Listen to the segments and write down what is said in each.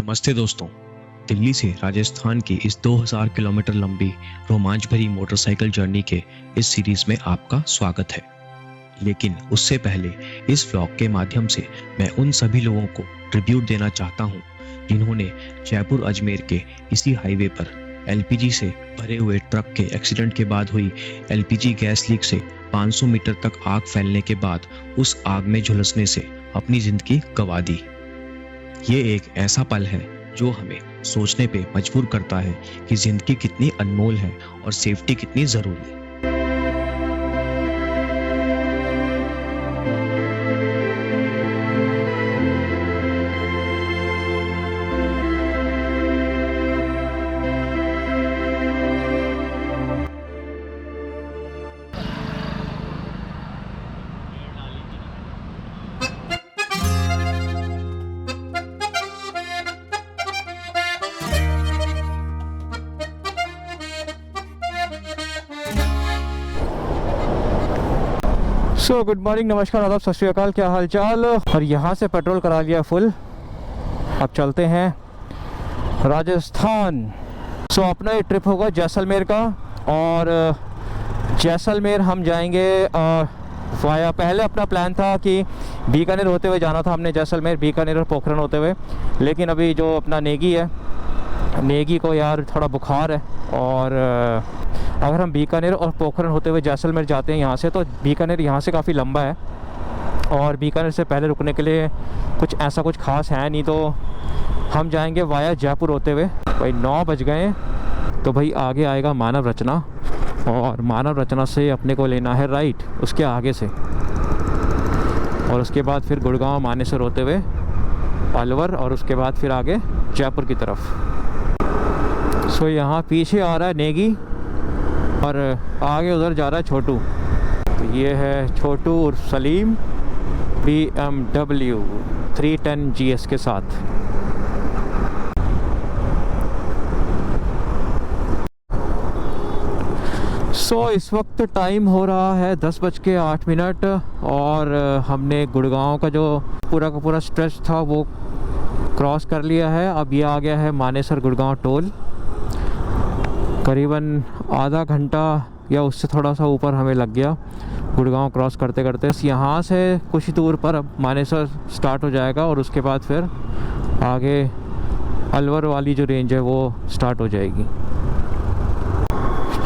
नमस्ते दोस्तों। दिल्ली से राजस्थान की इस 2000 किलोमीटर लंबी रोमांच भरी मोटरसाइकिल जर्नी के इस सीरीज में आपका स्वागत है। लेकिन उससे पहले इस व्लॉग के माध्यम से मैं उन सभी लोगों को ट्रिब्यूट देना चाहता हूं जिन्होंने जयपुर अजमेर के इसी हाईवे पर एलपीजी से भरे हुए ट्रक के एक्सीडेंट के बाद हुई एलपीजी गैस लीक से 500 मीटर तक आग फैलने के बाद उस आग में झुलसने से अपनी जिंदगी गंवा दी। ये एक ऐसा पल है जो हमें सोचने पे मजबूर करता है कि जिंदगी कितनी अनमोल है और सेफ्टी कितनी जरूरी है। गुड मॉर्निंग, नमस्कार, आदाब, सत श्री अकाल। क्या हाल चाल। और यहाँ से पेट्रोल करा लिया फुल। अब चलते हैं राजस्थान। अपना ये ट्रिप होगा जैसलमेर का, और जैसलमेर हम जाएंगे वाया। पहले अपना प्लान था कि बीकानेर होते हुए जाना था हमने, जैसलमेर, बीकानेर और पोखरण होते हुए। लेकिन अभी जो अपना नेगी है, नेगी को यार थोड़ा बुखार है, और अगर हम बीकानेर और पोखरण होते हुए जैसलमेर जाते हैं यहाँ से, तो बीकानेर यहाँ से काफ़ी लंबा है और बीकानेर से पहले रुकने के लिए कुछ ऐसा कुछ खास है नहीं। तो हम जाएंगे वाया जयपुर होते हुए। भाई 9 बज गए, तो भाई आगे आएगा मानव रचना, और मानव रचना से अपने को लेना है राइट उसके आगे से, और उसके बाद फिर गुड़गांव मानेसर होते हुए अलवर, और उसके बाद फिर आगे जयपुर की तरफ। यहाँ पीछे आ रहा है नेगी और आगे उधर जा रहा है छोटू। तो ये है छोटू और सलीम BMW 310 GS के साथ। इस वक्त टाइम हो रहा है 10:08, और हमने गुड़गांव का जो पूरा का पूरा स्ट्रेच था वो क्रॉस कर लिया है। अब ये आ गया है मानेसर गुड़गांव टोल। करीबन आधा घंटा या उससे थोड़ा सा ऊपर हमें लग गया गुड़गांव क्रॉस करते करते। यहाँ से कुछ ही दूर पर अब मानेसर स्टार्ट हो जाएगा, और उसके बाद फिर आगे अलवर वाली जो रेंज है वो स्टार्ट हो जाएगी।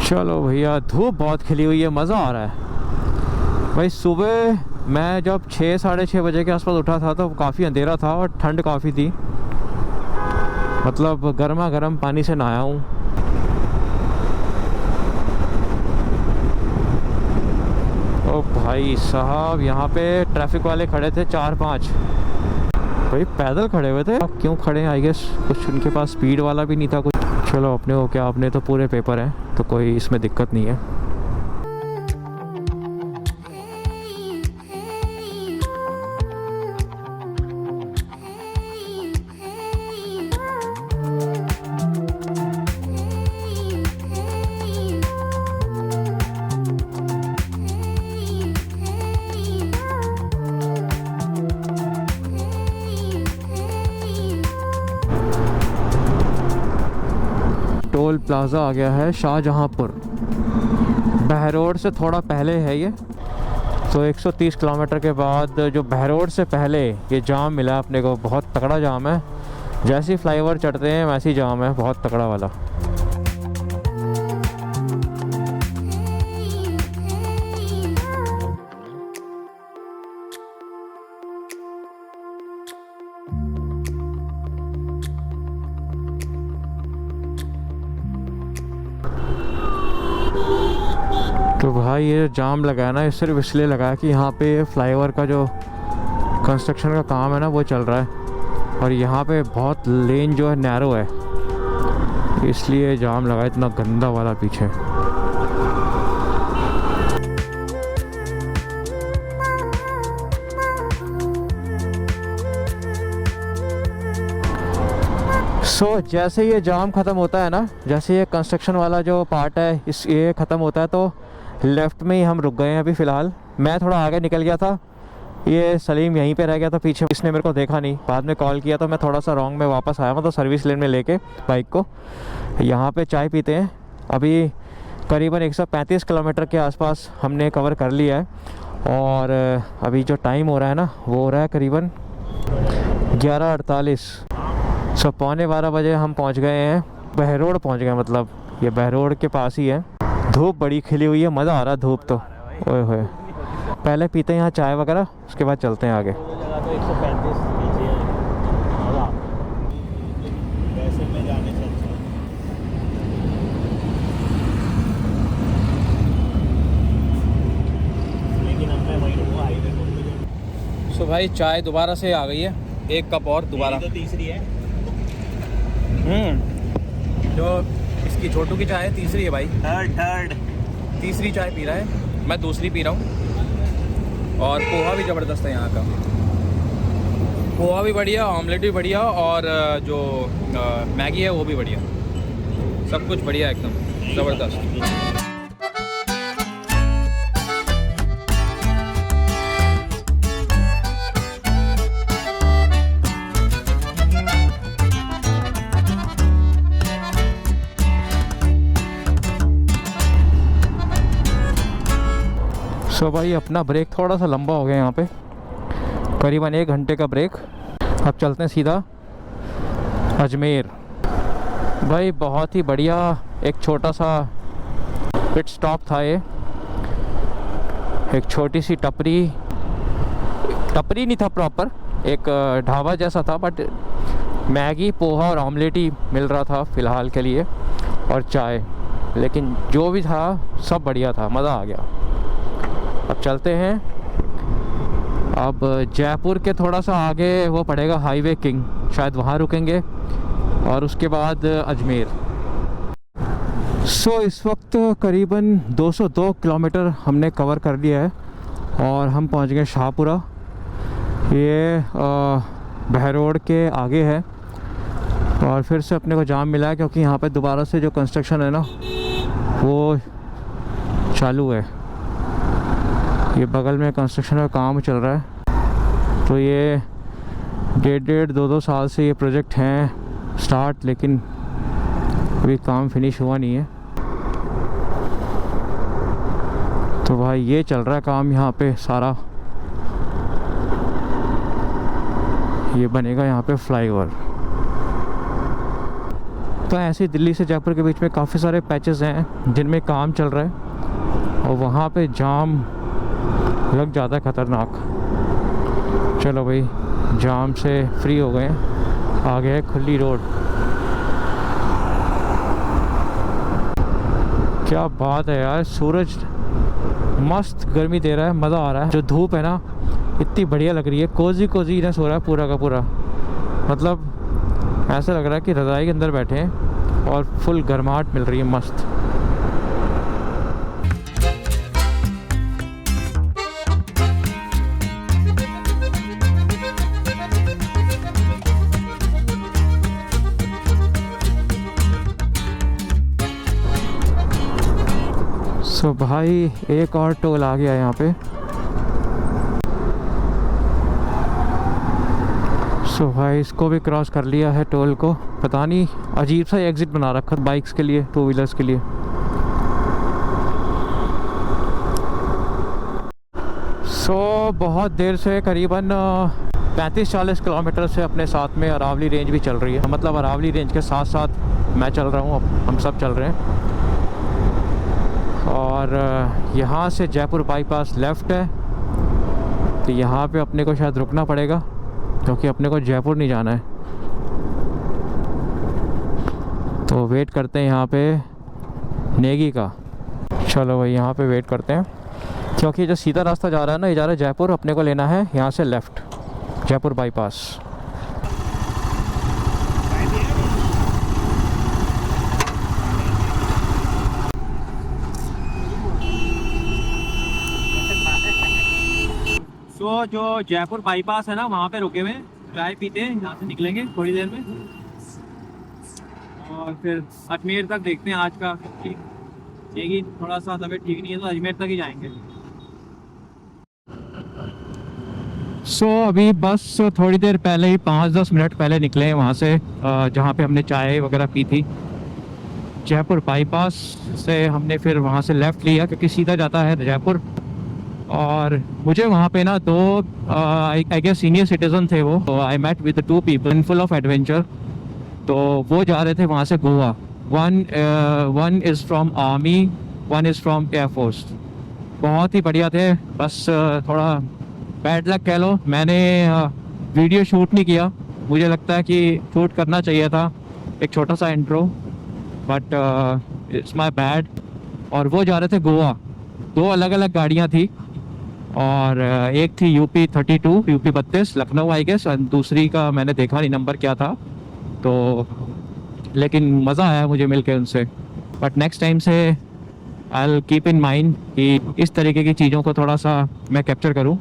चलो भैया, धूप बहुत खिली हुई है, मज़ा आ रहा है। भाई सुबह मैं जब 6 साढ़े 6 बजे के आसपास उठा था तो काफ़ी अंधेरा था और ठंड काफ़ी थी। मतलब गर्मा गर्म पानी से नहाया हूँ। ओ भाई साहब, यहाँ पे ट्रैफिक वाले खड़े थे 4-5। भाई पैदल खड़े हुए थे। क्यों खड़े हैं, आई गेस कुछ उनके पास स्पीड वाला भी नहीं था कुछ। चलो अपने को क्या, अपने तो पूरे पेपर हैं तो कोई इसमें दिक्कत नहीं है। टोल प्लाज़ा आ गया है शाहजहांपुर। बहरोड से थोड़ा पहले है ये। तो 130 किलोमीटर के बाद जो बहरोड से पहले ये जाम मिला अपने को, बहुत तगड़ा जाम है। जैसे ही फ्लाईओवर चढ़ते हैं वैसे ही जाम है, बहुत तगड़ा वाला। तो भाई ये जाम लगा है ना, ये सिर्फ इसलिए लगा है कि यहाँ पे फ्लाईओवर का जो कंस्ट्रक्शन का काम है ना वो चल रहा है, और यहाँ पे बहुत लेन जो है नैरो है, इसलिए जाम लगा है इतना गंदा वाला पीछे। जैसे ये जाम ख़त्म होता है ना, जैसे ये कंस्ट्रक्शन वाला जो पार्ट है ये ख़त्म होता है, तो लेफ़्ट में ही हम रुक गए हैं अभी फ़िलहाल। मैं थोड़ा आगे निकल गया था ये सलीम यहीं पे रह गया था पीछे, इसने मेरे को देखा नहीं, बाद में कॉल किया तो मैं थोड़ा सा रॉन्ग में वापस आया, मतलब सर्विस लेन में लेके बाइक को। यहाँ पे चाय पीते हैं। अभी करीबन 135 किलोमीटर के आसपास हमने कवर कर लिया है, और अभी जो टाइम हो रहा है ना, वो हो रहा है करीबन 11:48। सो 11:15 बजे हम पहुँच गए हैं, बहरोड पहुँच गए, मतलब ये बहरोड के पास ही है। धूप बड़ी खिली हुई है, मज़ा आ रहा है धूप तो, ओए होए। पहले पीते हैं यहाँ चाय वगैरह, उसके बाद चलते हैं आगे। सो भाई चाय दोबारा से आ गई है, एक कप और दोबारा। तो तीसरी है। जो इसकी छोटू की चाय है तीसरी है भाई, थर्ड तीसरी चाय पी रहा है, मैं दूसरी पी रहा हूँ। और पोहा भी ज़बरदस्त है यहाँ का, पोहा भी बढ़िया, ऑमलेट भी बढ़िया, और जो मैगी है वो भी बढ़िया, सब कुछ बढ़िया एकदम ज़बरदस्त। सो भाई अपना ब्रेक थोड़ा सा लंबा हो गया यहाँ पे, करीबन 1 घंटे का ब्रेक। अब चलते हैं सीधा अजमेर। भाई बहुत ही बढ़िया एक छोटा सा पिट स्टॉप था ये, एक छोटी सी टपरी नहीं था प्रॉपर, एक ढाबा जैसा था, बट मैगी पोहा और ऑमलेट ही मिल रहा था फ़िलहाल के लिए, और चाय, लेकिन जो भी था सब बढ़िया था, मज़ा आ गया। अब चलते हैं, अब जयपुर के थोड़ा सा आगे वो पड़ेगा हाईवे किंग, शायद वहाँ रुकेंगे, और उसके बाद अजमेर। सो इस वक्त करीबन 202 किलोमीटर हमने कवर कर लिया है, और हम पहुँच गए शाहपुरा। ये बहरोड के आगे है, और फिर से अपने को जाम मिला है क्योंकि यहाँ पे दोबारा से जो कंस्ट्रक्शन है ना वो चालू है। ये बगल में कंस्ट्रक्शन का काम चल रहा है, तो ये 1.5-2 साल से ये प्रोजेक्ट हैं स्टार्ट, लेकिन अभी काम फिनिश हुआ नहीं है। तो भाई ये चल रहा है काम यहाँ पे सारा, ये बनेगा यहाँ पे फ्लाईओवर। तो ऐसे दिल्ली से जयपुर के बीच में काफ़ी सारे पैचेस हैं जिनमें काम चल रहा है, और वहाँ पे जाम लग जाता है खतरनाक। चलो भाई जाम से फ्री हो गए, आगे है खुली रोड। क्या बात है यार, सूरज मस्त गर्मी दे रहा है, मज़ा आ रहा है। जो धूप है ना इतनी बढ़िया लग रही है, कोजीनेस हो रहा है पूरा का पूरा, मतलब ऐसा लग रहा है कि रज़ाई के अंदर बैठे हैं और फुल गर्माहट मिल रही है, मस्त। तो भाई एक और टोल आ गया यहाँ पे। सो भाई इसको भी क्रॉस कर लिया है टोल को, पता नहीं अजीब सा एग्जिट बना रखा बाइक्स के लिए, 2 व्हीलर्स के लिए। सो बहुत देर से करीबन 35-40 किलोमीटर से अपने साथ में अरावली रेंज भी चल रही है, मतलब अरावली रेंज के साथ साथ मैं चल रहा हूँ, हम सब चल रहे हैं। और यहाँ से जयपुर बाईपास लेफ़्ट है, तो यहाँ पे अपने को शायद रुकना पड़ेगा क्योंकि अपने को जयपुर नहीं जाना है। तो वेट करते हैं यहाँ पे नेगी का। चलो भाई यहाँ पे वेट करते हैं, क्योंकि जो सीधा रास्ता जा रहा है ना, ये जा रहा है जयपुर, अपने को लेना है यहाँ से लेफ़्ट, जयपुर बाईपास। तो जो जयपुर बाईपास है ना, वहाँ पे रुके हुए हैं, चाय पीते हैं, यहाँ से निकलेंगे थोड़ी देर में, और फिर अजमेर तक देखते हैं आज का। क्योंकि थोड़ा सा तबीयत ठीक नहीं है तो अजमेर तक ही जाएंगे। सो अभी बस थोड़ी देर पहले ही 5-10 मिनट पहले निकले हैं वहाँ से, जहाँ पे हमने चाय वगैरह पी थी। जयपुर बाईपास से हमने फिर वहाँ से लेफ़्ट लिया क्योंकि सीधा जाता है जयपुर। और मुझे वहाँ पे ना दो आई गेस सीनियर सिटीजन थे वो, तो I met with 2 people full of adventure. तो वो जा रहे थे वहाँ से Goa. One is from army, one is from air force. बहुत ही बढ़िया थे, बस थोड़ा बैड लक कह लो। मैंने वीडियो शूट नहीं किया, मुझे लगता है कि शूट करना चाहिए था एक छोटा सा intro, but it's my bad. और वो जा रहे थे गोवा, 2 अलग अलग गाड़ियाँ थी, और एक थी UP 32, UP 32 Lucknow I guess, और दूसरी का मैंने देखा नहीं नंबर क्या था। तो लेकिन मज़ा आया मुझे मिलके उनसे। बट नेक्स्ट टाइम से I will keep in mind कि इस तरीके की चीज़ों को थोड़ा सा मैं कैप्चर करूं।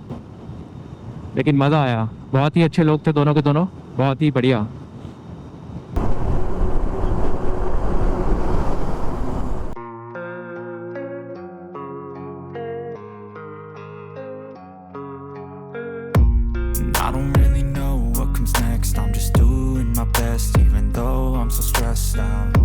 लेकिन मज़ा आया, बहुत ही अच्छे लोग थे दोनों के दोनों, बहुत ही बढ़िया। I don't really know what comes next. I'm just doing my best, even though I'm so stressed out.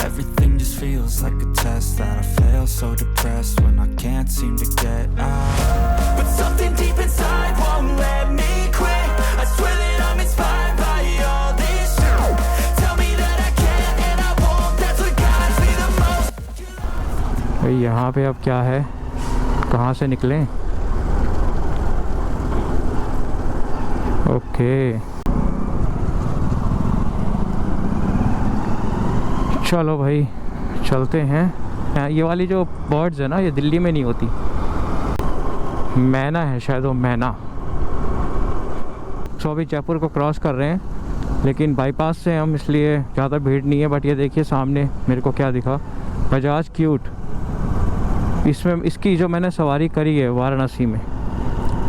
Everything just feels like a test that I fail, so depressed when I can't seem to get out. But something deep inside won't let me quit. I swear that I'm inspired by all this shit. Tell me that I can and I won't. That's what guides me the most. भाई यहाँ पे अब क्या है, कहाँ से निकलें? Okay, चलो भाई चलते हैं। ये वाली जो बर्ड्स है ना, ये दिल्ली में नहीं होती, मैना है शायद, वो मैना। सो अभी जयपुर को क्रॉस कर रहे हैं, लेकिन बाईपास से हम, इसलिए ज़्यादा भीड़ नहीं है। बट ये देखिए सामने मेरे को क्या दिखा, बजाज क्यूट। इसमें इसकी जो मैंने सवारी करी है वाराणसी में,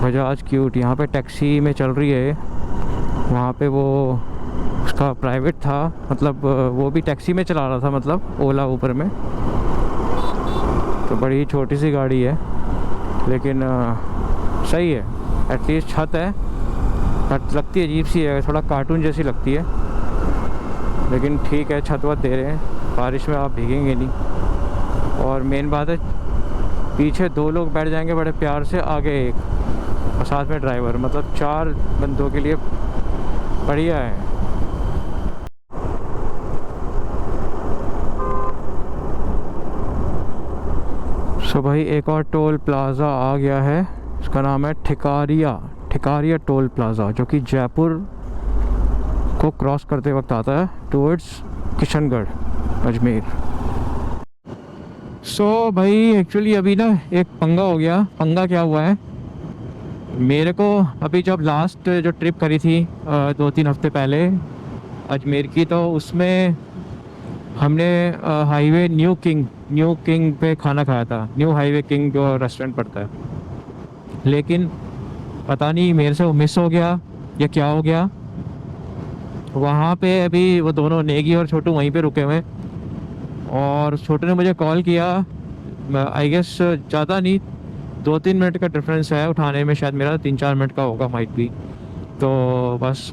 बजाज क्यूट, यहाँ पे टैक्सी में चल रही है। वहाँ पे वो उसका प्राइवेट था, मतलब वो भी टैक्सी में चला रहा था, मतलब ओला ऊबर में। तो बड़ी छोटी सी गाड़ी है, लेकिन सही है, एटलीस्ट छत है। बट लगती है अजीब सी है, थोड़ा कार्टून जैसी लगती है, लेकिन ठीक है, छत वत दे रहे हैं, बारिश में आप भीगेंगे नहीं। और मेन बात है, पीछे 2 लोग बैठ जाएंगे बड़े प्यार से, आगे एक, और साथ में ड्राइवर, मतलब 4 बंदों के लिए बढ़िया है। सो भाई एक और टोल प्लाज़ा आ गया है, इसका नाम है ठिकारिया टोल प्लाज़ा, जो कि जयपुर को क्रॉस करते वक्त आता है टुवर्ड्स किशनगढ़ अजमेर। सो भाई एक्चुअली अभी ना एक पंगा हो गया। पंगा क्या हुआ है, मेरे को अभी जब लास्ट जो ट्रिप करी थी 2-3 हफ्ते पहले अजमेर की, तो उसमें हमने हाईवे न्यू किंग पे खाना खाया था। न्यू हाईवे किंग जो रेस्टोरेंट पड़ता है, लेकिन पता नहीं मेरे से वो मिस हो गया या क्या हो गया। वहाँ पे अभी वो दोनों नेगी और छोटू वहीं पे रुके हुए हैं, और छोटू ने मुझे कॉल किया, आई गेस ज़्यादा नहीं, 2-3 मिनट का डिफरेंस है उठाने में, शायद मेरा 3-4 मिनट का होगा माइट भी। तो बस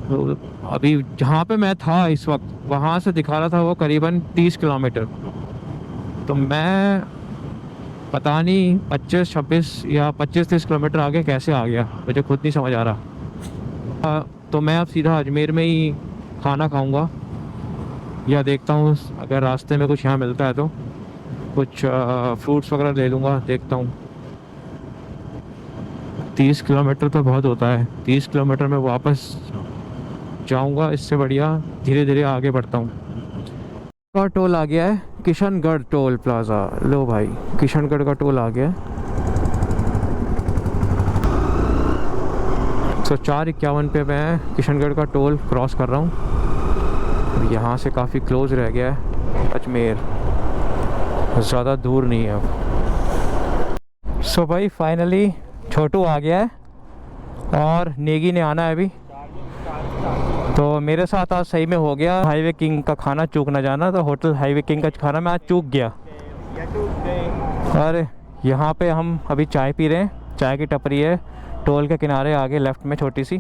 अभी जहाँ पे मैं था इस वक्त, वहाँ से दिखा रहा था वो करीबन 30 किलोमीटर। तो मैं पता नहीं 25-26 या 25-30 किलोमीटर आगे कैसे आ गया, मुझे खुद नहीं समझ आ रहा। तो मैं अब सीधा अजमेर में ही खाना खाऊंगा, या देखता हूँ अगर रास्ते में कुछ यहाँ मिलता है तो कुछ फ्रूट्स वगैरह ले लूँगा, देखता हूँ। 30 किलोमीटर तो बहुत होता है, 30 किलोमीटर में वापस जाऊंगा, इससे बढ़िया धीरे धीरे आगे बढ़ता हूँ। और टोल आ गया है, किशनगढ़ टोल प्लाज़ा। लो भाई, किशनगढ़ का टोल आ गया है। 4:51 पे मैं किशनगढ़ का टोल क्रॉस कर रहा हूँ। यहाँ से काफ़ी क्लोज रह गया है अजमेर, ज़्यादा दूर नहीं है अब। सो भाई फाइनली छोटू आ गया है और नेगी ने आना है अभी। तो मेरे साथ आज सही में हो गया, हाईवे किंग का खाना चूक ना जाना। तो होटल हाईवे किंग का खाना मैं आज चूक गया। और यहाँ पे हम अभी चाय पी रहे हैं, चाय की टपरी है टोल के किनारे आगे लेफ्ट में छोटी सी।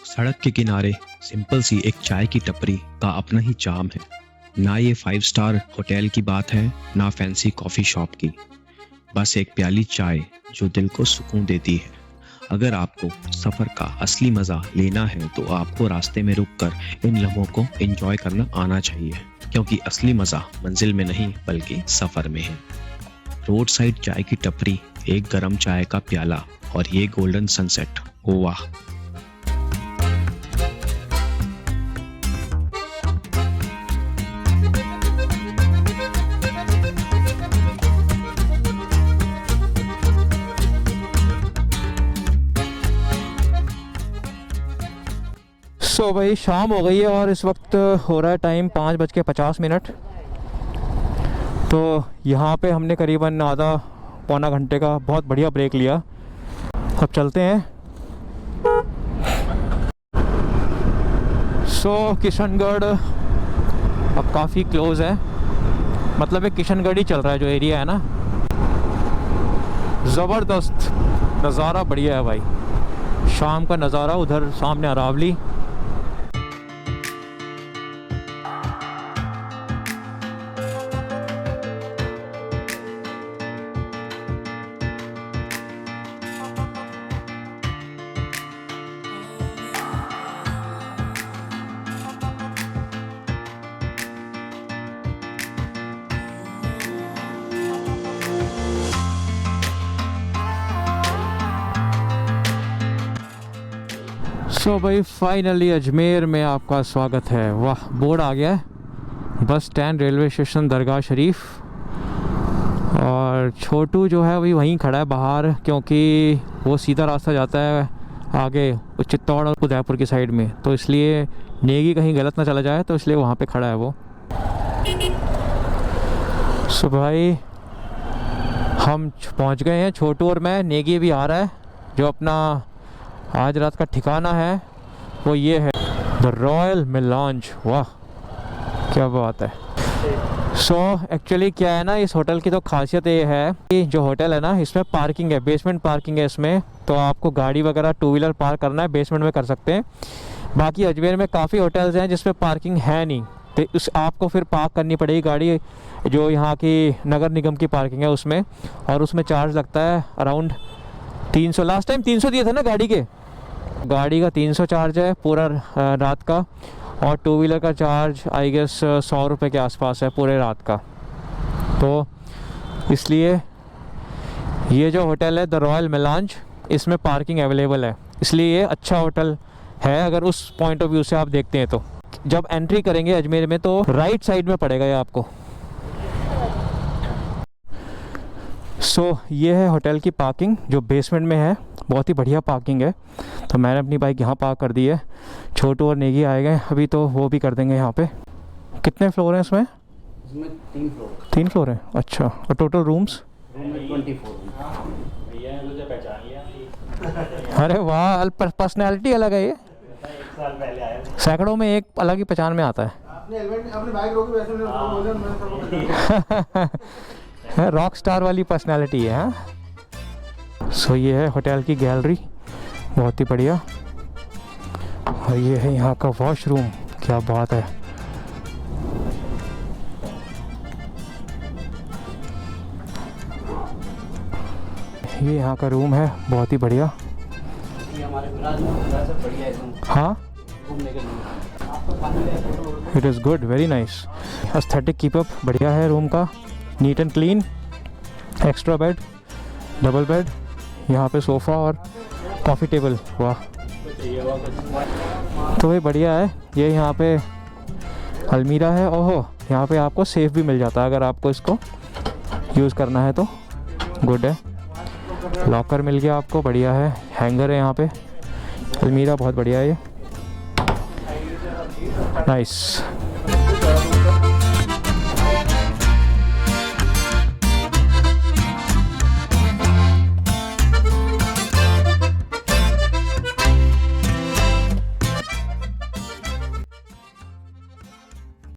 सड़क के किनारे सिंपल सी एक चाय की टपरी का अपना ही चार्म है। ना ये 5 स्टार होटल की बात है, ना फैंसी कॉफ़ी शॉप की, बस एक प्याली चाय जो दिल को सुकून देती है। अगर आपको सफ़र का असली मज़ा लेना है तो आपको रास्ते में रुककर इन लम्हों को एंजॉय करना आना चाहिए, क्योंकि असली मज़ा मंजिल में नहीं बल्कि सफ़र में है। रोड साइड चाय की टपरी, एक गरम चाय का प्याला और ये गोल्डन सनसेट, ओ वाह। सो भाई शाम हो गई है और इस वक्त हो रहा है टाइम 5:50। तो यहाँ पे हमने करीबन आधा पौना घंटे का बहुत बढ़िया ब्रेक लिया। अब चलते हैं। सो किशनगढ़ अब काफ़ी क्लोज है, मतलब ये किशनगढ़ ही चल रहा है जो एरिया है ना। ज़बरदस्त नज़ारा, बढ़िया है भाई। शाम का नज़ारा, उधर सामने अरावली। सो भाई फाइनली अजमेर में आपका स्वागत है। वाह, बोर्ड आ गया है, bus stand, railway station, Dargah Sharif. और छोटू जो है वहीं खड़ा है बाहर, क्योंकि वो सीधा रास्ता जाता है आगे चित्तौड़ और उदयपुर की साइड में, तो इसलिए नेगी कहीं गलत ना चला जाए, तो इसलिए वहाँ पे खड़ा है वो। सो भाई हम पहुँच गए हैं, छोटू और मैं। नेगी भी आ रहा है। जो अपना आज रात का ठिकाना है वो ये है, द रॉयल मिलांज। वाह क्या बात है। सो एक्चुअली क्या है ना, इस होटल की तो खासियत ये है कि जो होटल है ना, इसमें पार्किंग है, बेसमेंट पार्किंग है इसमें। तो आपको गाड़ी वगैरह 2 व्हीलर पार्क करना है बेसमेंट में कर सकते हैं। बाकी अजमेर में काफ़ी होटल्स हैं जिसमें पार्किंग है नहीं, तो उस आपको फिर पार्क करनी पड़ेगी गाड़ी जो यहाँ की नगर निगम की पार्किंग है उसमें, और उसमें चार्ज लगता है अराउंड 300। लास्ट टाइम 300 दिए थे ना गाड़ी के। गाड़ी का 300 चार्ज है पूरा रात का, और 2 व्हीलर का चार्ज आई गेस 100 रुपये के आसपास है पूरे रात का। तो इसलिए ये जो होटल है द रॉयल मिलांज, इसमें पार्किंग अवेलेबल है, इसलिए ये अच्छा होटल है अगर उस पॉइंट ऑफ व्यू से आप देखते हैं। तो जब एंट्री करेंगे अजमेर में तो राइट साइड में पड़ेगा ये आपको। सो ये है होटल की पार्किंग जो बेसमेंट में है, बहुत ही बढ़िया पार्किंग है। तो मैंने अपनी बाइक यहाँ पार्क कर दी है। छोटू और नेगी आए गए अभी, तो वो भी कर देंगे यहाँ पे। कितने फ्लोर हैं इसमें? इसमें 3 फ्लोर। 3 फ्लोर है, अच्छा। और टोटल रूम्स? रूम में 24। अरे वाह, पर्सनैलिटी अलग है ये। एक साल पहले आया सैकड़ों में एक अलग ही पहचान में आता है। अपनी बाइक रोकी वैसे मैंने रॉक स्टार वाली पर्सनैलिटी है। हाँ, सो ये है होटल की गैलरी, बहुत ही बढ़िया। और ये है यहाँ का वॉशरूम, क्या बात है। ये यहाँ का रूम है, बहुत ही बढ़िया। ये हमारे विराज में से बढ़िया है रूम हाँ, घूमने के लिए। आपको पानी it is good, very nice. Aesthetic keep up बढ़िया है रूम का, neat and clean. Extra bed, double bed, यहाँ पे सोफ़ा और कॉफ़ी टेबल। वाह, तो भाई बढ़िया है। ये यहाँ पे अलमीरा है। ओहो, यहाँ पे आपको सेफ भी मिल जाता है अगर आपको इसको यूज़ करना है तो। गुड है। लॉकर मिल गया आपको, बढ़िया है। हैंगर है यहाँ पे। अलमीरा बहुत बढ़िया है ये, नाइस।